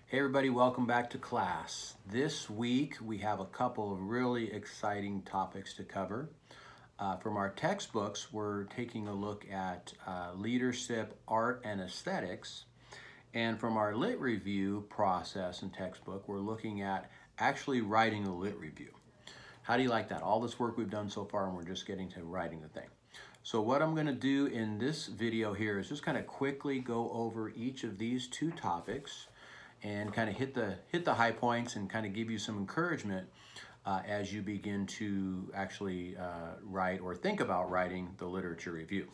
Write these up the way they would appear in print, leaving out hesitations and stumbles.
Hey everybody, welcome back to class. This week we have a couple of really exciting topics to cover. From our textbooks, we're taking a look at leadership, art, and aesthetics. And from our lit review process and textbook, we're looking at actually writing a lit review. How do you like that? All this work we've done so far and we're just getting to writing the thing. So what I'm going to do in this video here is just kind of quickly go over each of these two topics and kind of hit the high points and kind of give you some encouragement as you begin to actually write or think about writing the literature review.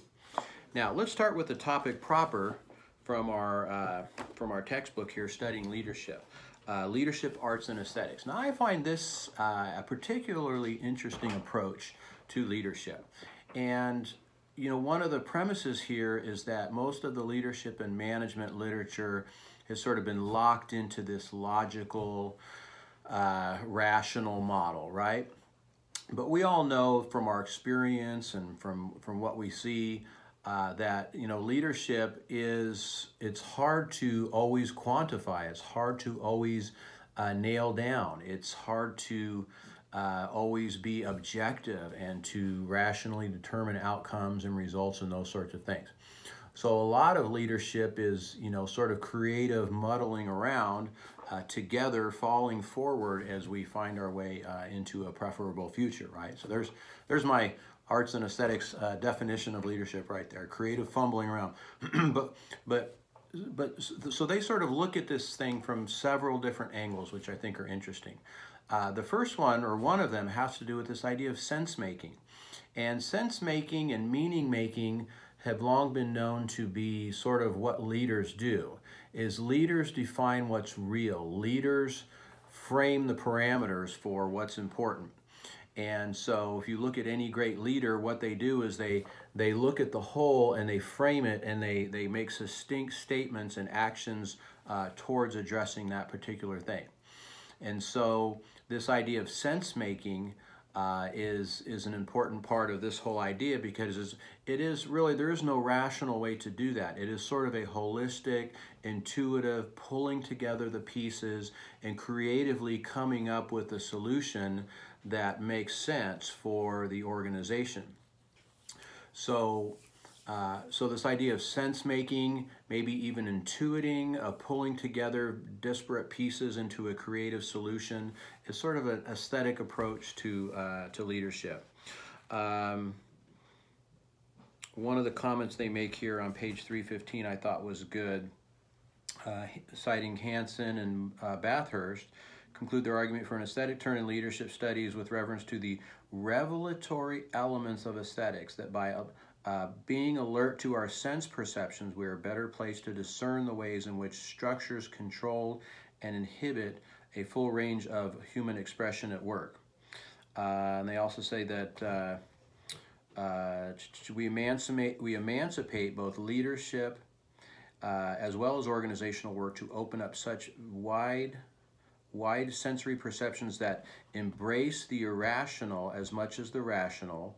Now let's start with the topic proper from our textbook here, Studying Leadership. Leadership, Arts, and Aesthetics. Now I find this a particularly interesting approach to leadership. And you know, one of the premises here is that most of the leadership and management literature has sort of been locked into this logical, rational model, right? But we all know from our experience and from what we see that, you know, leadership it's hard to always quantify. It's hard to always nail down. It's hard to always be objective and to rationally determine outcomes and results and those sorts of things. So a lot of leadership is, you know, sort of creative muddling around together, falling forward as we find our way into a preferable future, right? So there's my arts and aesthetics definition of leadership right there, creative fumbling around. So they sort of look at this thing from several different angles, which I think are interesting. The first one, or one of them, has to do with this idea of sense making. And sense making and meaning making have long been known to be sort of what leaders do, is leaders define what's real. Leaders frame the parameters for what's important. And so if you look at any great leader, what they do is they look at the whole and they frame it and they make succinct statements and actions towards addressing that particular thing. And so this idea of sense making is an important part of this whole idea, because it is really, there is no rational way to do that. It is sort of a holistic, intuitive, pulling together the pieces and creatively coming up with a solution that makes sense for the organization. So this idea of sense making, maybe even intuiting, pulling together disparate pieces into a creative solution, is sort of an aesthetic approach to leadership. One of the comments they make here on page 315 I thought was good, citing Hansen and Bathurst, conclude their argument for an aesthetic turn in leadership studies with reference to the revelatory elements of aesthetics, that by being alert to our sense perceptions, we are better placed to discern the ways in which structures control and inhibit a full range of human expression at work. And they also say that we emancipate both leadership as well as organizational work to open up such wide sensory perceptions that embrace the irrational as much as the rational,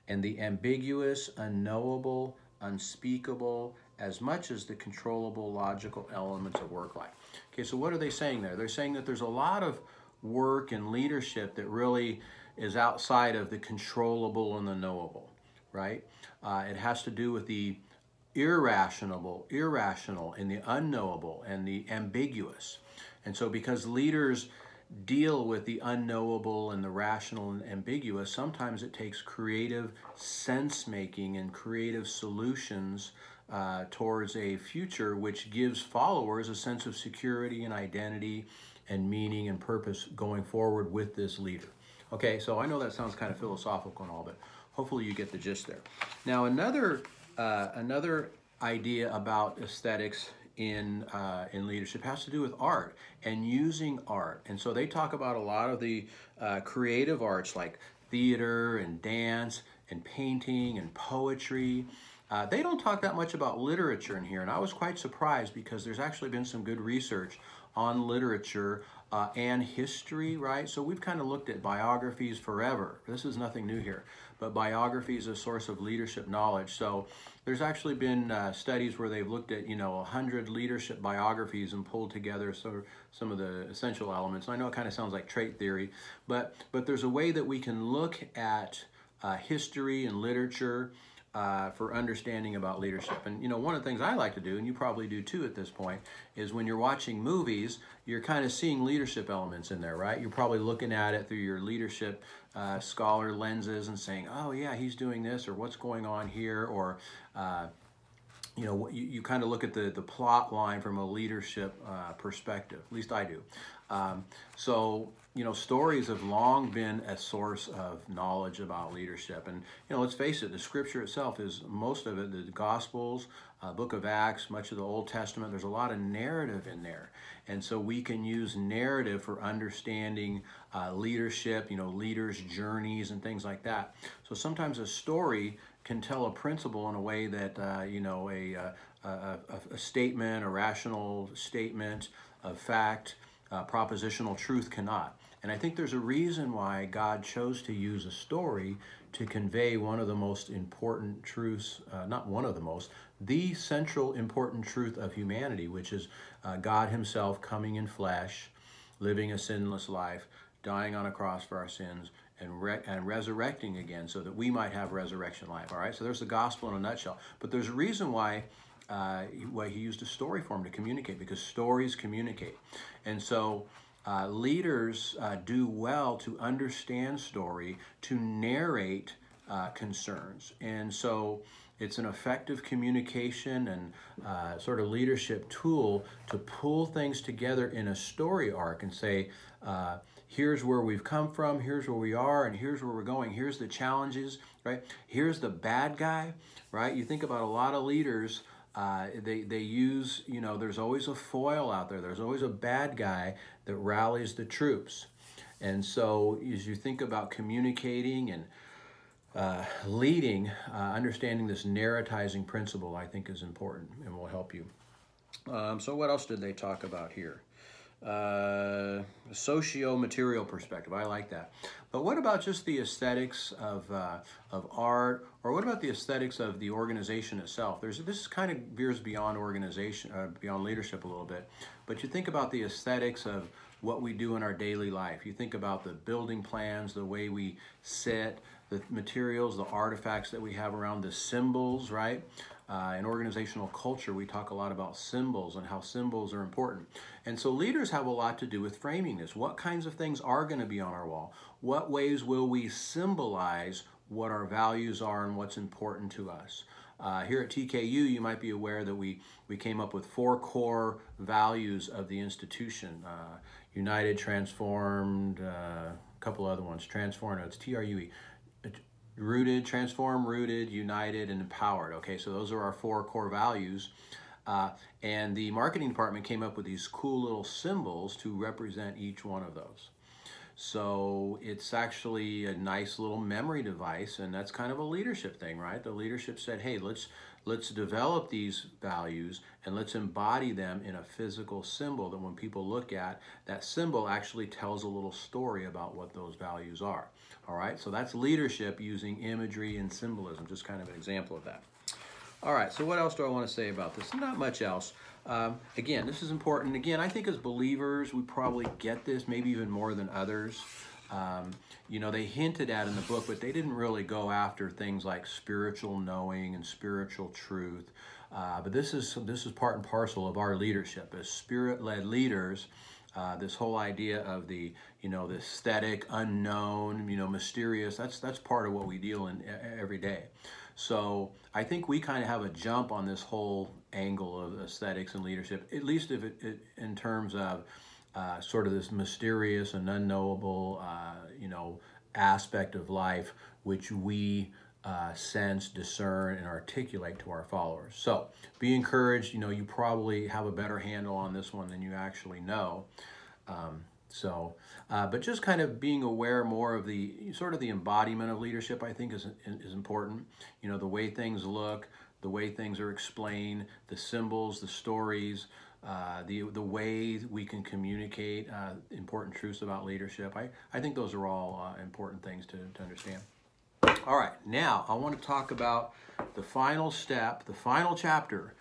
and the ambiguous, unknowable, unspeakable, as much as the controllable, logical elements of work life. Okay, so what are they saying there? They're saying that there's a lot of work and leadership that really is outside of the controllable and the knowable, right? It has to do with the irrational, and the unknowable, and the ambiguous. And so because leaders deal with the unknowable and the rational and ambiguous, sometimes it takes creative sense making and creative solutions towards a future which gives followers a sense of security and identity and meaning and purpose going forward with this leader. Okay, so I know that sounds kind of philosophical and all, but hopefully you get the gist there. Now another idea about aesthetics in leadership has to do with art and using art. And so they talk about a lot of the creative arts like theater and dance and painting and poetry They don't talk that much about literature in here, and I was quite surprised because there's actually been some good research on literature and history, right? So we've kind of looked at biographies forever. This is nothing new here, but biography is a source of leadership knowledge. So there's actually been studies where they've looked at, 100 leadership biographies and pulled together some of the essential elements. And I know it kind of sounds like trait theory, but there's a way that we can look at history and literature for understanding about leadership. And one of the things I like to do, and you probably do too at this point, is when you're watching movies, you're kind of seeing leadership elements in there, right? You're probably looking at it through your leadership scholar lenses and saying, oh yeah, he's doing this, or what's going on here, or you kind of look at the plot line from a leadership perspective. At least I do. So stories have long been a source of knowledge about leadership. And, let's face it, the scripture itself is most of it, the Gospels, book of Acts, much of the Old Testament, there's a lot of narrative in there. And so we can use narrative for understanding leadership, leaders' journeys and things like that. So sometimes a story can tell a principle in a way that, a statement, a rational statement of fact, propositional truth cannot. And I think there's a reason why God chose to use a story to convey one of the most important truths, not one of the most, the central important truth of humanity, which is God himself coming in flesh, living a sinless life, dying on a cross for our sins, and resurrecting again so that we might have resurrection life. All right, so there's the gospel in a nutshell. But there's a reason why he used a story form to communicate, because stories communicate. And so leaders do well to understand story, to narrate concerns. And so it's an effective communication and sort of leadership tool to pull things together in a story arc and say, here's where we've come from, here's where we are, and here's where we're going. Here's the challenges, right? Here's the bad guy, right? You think about a lot of leaders, they use, there's always a foil out there. There's always a bad guy that rallies the troops. And so as you think about communicating and leading, understanding this narratizing principle, I think is important and will help you. So what else did they talk about here? Socio-material perspective. I like that. But what about just the aesthetics of art, or what about the aesthetics of the organization itself? This kind of veers beyond organization, beyond leadership a little bit. But you think about the aesthetics of what we do in our daily life. You think about the building plans, the way we sit, the materials, the artifacts that we have around, the symbols, right? In organizational culture, we talk a lot about symbols and how symbols are important. And so leaders have a lot to do with framing this. What kinds of things are going to be on our wall? What ways will we symbolize what our values are and what's important to us? Here at TKU, you might be aware that we came up with 4 core values of the institution. United, transformed, a couple other ones. Transformed, it's TRUE. Rooted, transformed, rooted, united, and empowered. Okay, so those are our 4 core values. And the marketing department came up with these cool little symbols to represent each one of those. So it's actually a nice little memory device, and that's kind of a leadership thing, right? The leadership said, hey, let's develop these values and let's embody them in a physical symbol that when people look at, that symbol actually tells a little story about what those values are. All right, so that's leadership using imagery and symbolism, just kind of an example of that. All right, so what else do I want to say about this? Not much else. Again, this is important. Again, I think as believers, we probably get this, maybe even more than others. They hinted at in the book, but they didn't really go after things like spiritual knowing and spiritual truth. But this is part and parcel of our leadership as spirit-led leaders. This whole idea of the aesthetic, unknown, mysterious, that's part of what we deal in every day. So I think we kind of have a jump on this whole angle of aesthetics and leadership, at least if in terms of sort of this mysterious and unknowable, aspect of life, which we sense, discern, and articulate to our followers. So be encouraged. You probably have a better handle on this one than you actually know. But just kind of being aware more of the sort of the embodiment of leadership, I think is important. The way things look, the way things are explained, the symbols, the stories, the way we can communicate important truths about leadership. I think those are all important things to understand. All right, now I want to talk about the final step, the final chapter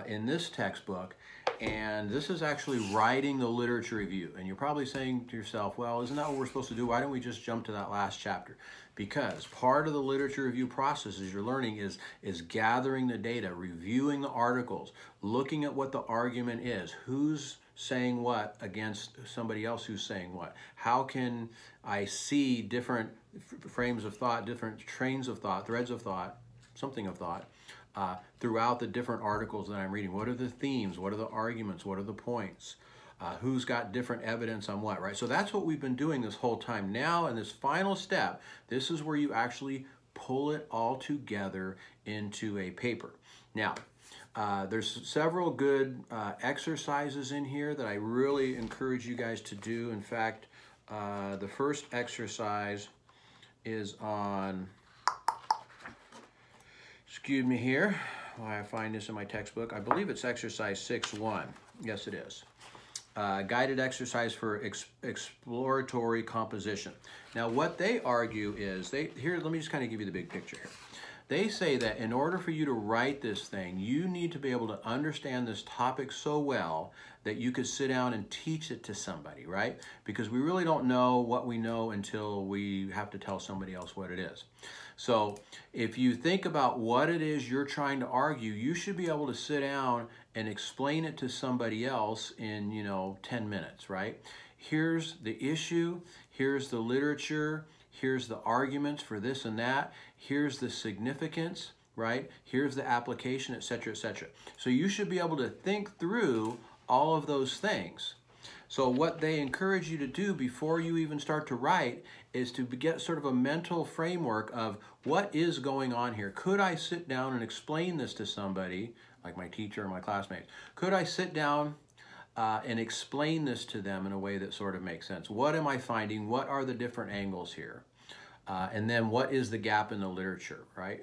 in this textbook, and this is actually writing the literature review. And you're probably saying to yourself, well, isn't that what we're supposed to do? Why don't we just jump to that last chapter? Because part of the literature review process, as you're learning, is gathering the data, reviewing the articles, looking at what the argument is, who's saying what against somebody else who's saying what. How can I see different frames of thought, different trains of thought, threads of thought, something of thought, throughout the different articles that I'm reading? What are the themes? What are the arguments? What are the points? Who's got different evidence on what, right? So that's what we've been doing this whole time. Now, in this final step, this is where you actually pull it all together into a paper. Now, there's several good exercises in here that I really encourage you guys to do. In fact, the first exercise is on, excuse me here, while I find this in my textbook. I believe it's exercise 6.1. Yes, it is. Guided exercise for exploratory composition. Now, what they argue is, here, let me just kind of give you the big picture here. They say that in order for you to write this thing, you need to be able to understand this topic so well that you could sit down and teach it to somebody, right? Because we really don't know what we know until we have to tell somebody else what it is. So if you think about what it is you're trying to argue, you should be able to sit down and explain it to somebody else in, 10 minutes, right? Here's the issue, here's the literature, here's the arguments for this and that, here's the significance, right? Here's the application, etc., etc. So you should be able to think through all of those things. So what they encourage you to do before you even start to write is to get sort of a mental framework of what is going on here. Could I sit down and explain this to somebody, like my teacher or my classmates? Could I sit down and explain this to them in a way that sort of makes sense? What am I finding? What are the different angles here? And then what is the gap in the literature, right?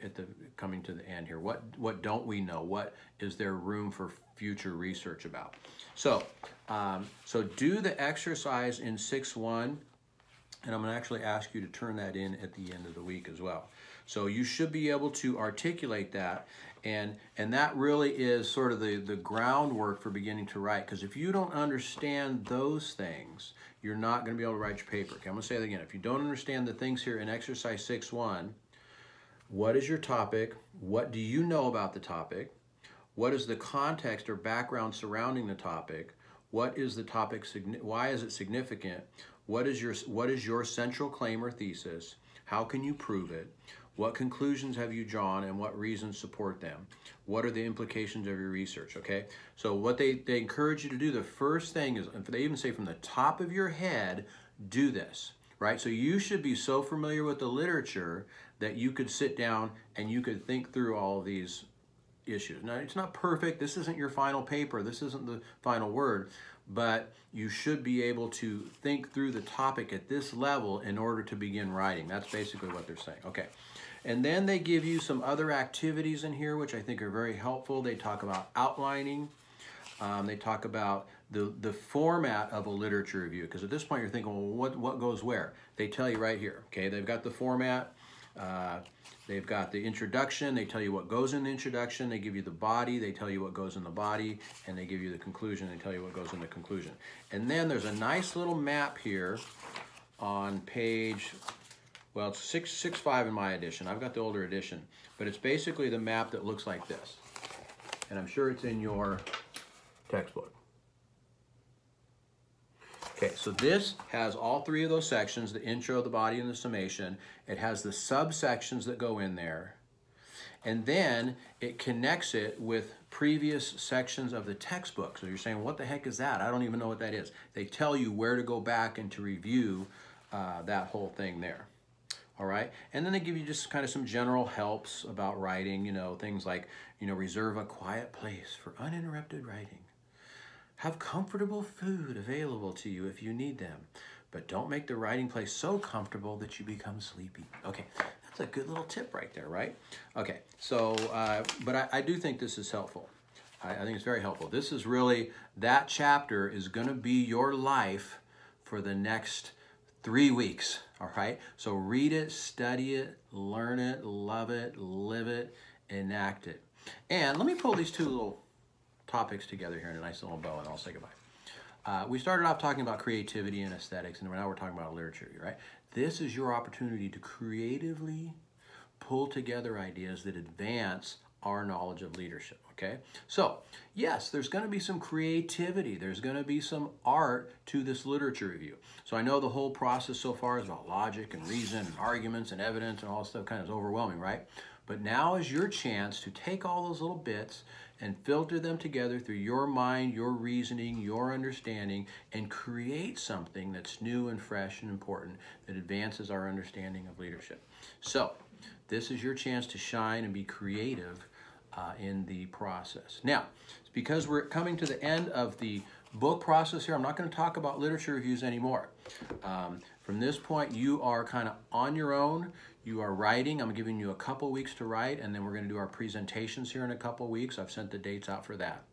Coming to the end here. What don't we know? What is there room for future research about? So do the exercise in 6.1, and I'm going to actually ask you to turn that in at the end of the week as well. So you should be able to articulate that, and that really is sort of the groundwork for beginning to write, because if you don't understand those things, you're not going to be able to write your paper. Okay, I'm going to say that again. If you don't understand the things here in exercise 6.1, what is your topic? What do you know about the topic? What is the context or background surrounding the topic? What is the topic? Why is it significant? What is your central claim or thesis? How can you prove it? What conclusions have you drawn and what reasons support them? What are the implications of your research, okay? So what they encourage you to do, the first thing is, and they even say from the top of your head, do this, right? So you should be so familiar with the literature that you could sit down and you could think through all of these issues. Now, it's not perfect. This isn't your final paper. This isn't the final word, but you should be able to think through the topic at this level in order to begin writing. That's basically what they're saying. Okay. And then they give you some other activities in here, which I think are very helpful. They talk about outlining. They talk about the format of a literature review, because at this point you're thinking, well, what goes where? They tell you right here. Okay, they've got the format. They've got the introduction. They tell you what goes in the introduction. They give you the body. They tell you what goes in the body. And they give you the conclusion. They tell you what goes in the conclusion. And then there's a nice little map here on page, well, it's 6.5 in my edition. I've got the older edition. But it's basically the map that looks like this. And I'm sure it's in your textbook. Okay, so this has all three of those sections, the intro, the body, and the summation. It has the subsections that go in there. And then it connects it with previous sections of the textbook. So you're saying, what the heck is that? I don't even know what that is. They tell you where to go back and to review that whole thing there. All right, and then they give you just kind of some general helps about writing, things like, reserve a quiet place for uninterrupted writing. Have comfortable food available to you if you need them. but don't make the writing place so comfortable that you become sleepy. Okay, that's a good little tip right there, right? Okay, so, but I do think this is helpful. I think it's very helpful. This is really, that chapter is going to be your life for the next 3 weeks, all right? So read it, study it, learn it, love it, live it, enact it. And let me pull these two little topics together here in a nice little bow, and I'll say goodbye. We started off talking about creativity and aesthetics, and now we're talking about literature, right? This is your opportunity to creatively pull together ideas that advance our knowledge of leadership, okay? So, yes, there's going to be some creativity. There's going to be some art to this literature review. So I know the whole process so far is about logic and reason and arguments and evidence and all this stuff kind of is overwhelming, right? But now is your chance to take all those little bits and filter them together through your mind, your reasoning, your understanding, and create something that's new and fresh and important that advances our understanding of leadership. So, this is your chance to shine and be creative in the process. Now, because we're coming to the end of the book process here, I'm not going to talk about literature reviews anymore. From this point, you are kind of on your own. You are writing. I'm giving you a couple weeks to write, and then we're going to do our presentations here in a couple weeks. I've sent the dates out for that.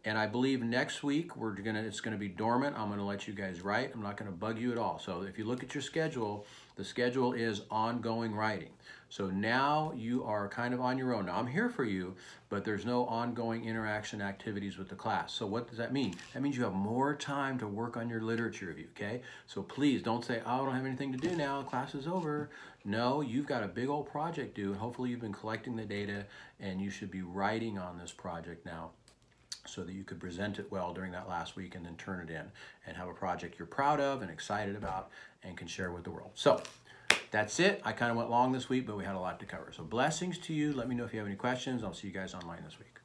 And I believe next week it's going to be dormant. I'm going to let you guys write. I'm not going to bug you at all. So if you look at your schedule, the schedule is ongoing writing. So now you are kind of on your own. Now I'm here for you, but there's no ongoing interaction activities with the class. So what does that mean? That means you have more time to work on your literature review, okay? So please don't say, oh, I don't have anything to do now, class is over. No, you've got a big old project due. Hopefully you've been collecting the data and you should be writing on this project now, so that you could present it well during that last week and then turn it in and have a project you're proud of and excited about and can share with the world. So that's it. I kind of went long this week, but we had a lot to cover. So blessings to you. Let me know if you have any questions. I'll see you guys online this week.